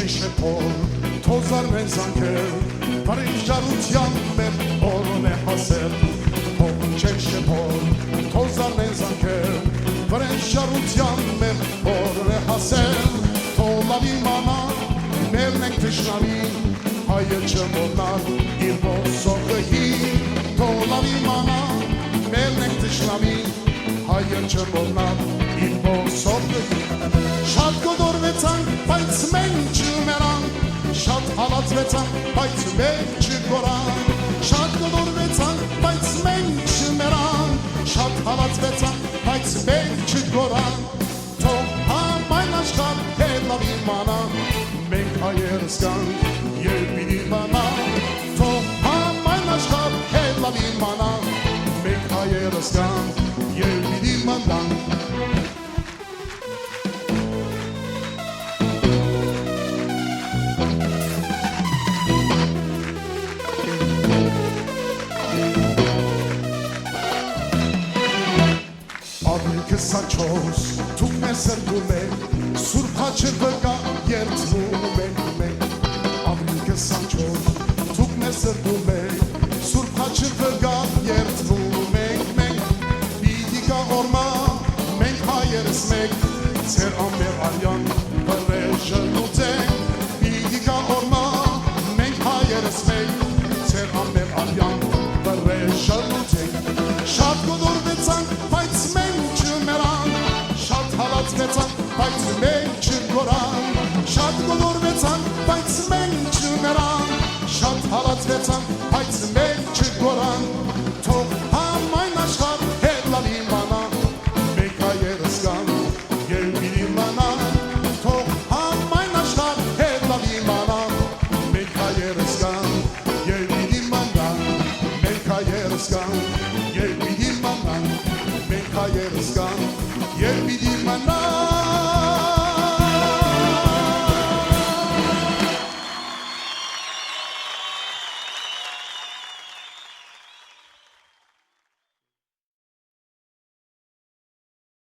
շեփոր թոզար մեզ անքեր Վարիժարության մեր օրն է հասել Փողն չէ շեփոր թոզար մեզ անքեր Վարիժարության մեր օրն է հասել Թոլավի մանա մերն ենք թշնամին Հայը չմոռնար իր ոսողի Թոլավի մանա մերն ենք թշնամին Հայը չմոռնար իր ոսողի Շատ գոդորվեցանք, բայց մենք չմեռանք Շատ հալածվեցանք, բայց մենք չգորանք Շատ գոդորվեցանք, բայց մենք չմեռանք Շատ հալածվեցանք, բայց մենք չգորանք Թող համայն աշխարհ հետ լավ իմանա Մենք հայերս կանք եւ պիտի իմանա Թող համայն աշխարհ հետ լավ իմանա Մենք հայերս կանք եւ պիտի իմանա Քսանչոս թուք մեզ սրբում եք Սուրբ հաչր վկա երդվում եք մենք Ավելի քսանչոս թուք մեզ սրբում եք Սուրբ հաչր վկա երդվում եք մենք Պիտի կա օրմա մենք հայերս մեկ Ձեր ամբեր արյան վրեժը լուծենք Պիտի կա օրմա մենք հայերս մեկ Ձեր ամբեր արյան վրեժը լուծենք Շատ գոդորվեցանք բայց մենք Հալածվեցանք, բայց մենք չգորանք Շատ գոդորվեցանք, բայց մենք չմեռանք Շատ հալածվեցանք, բայց մենք չգորանք Թող համայն աշխարհ հետ լավ իմանա Մենք հայերս կանք եւ պիտի իմանա Թող համայն աշխարհ հետ լավ իմանա Մենք հայերս կանք եւ պիտի իմանա Մենք հայերս կանք եւ պիտի իմանա Մենք հայերս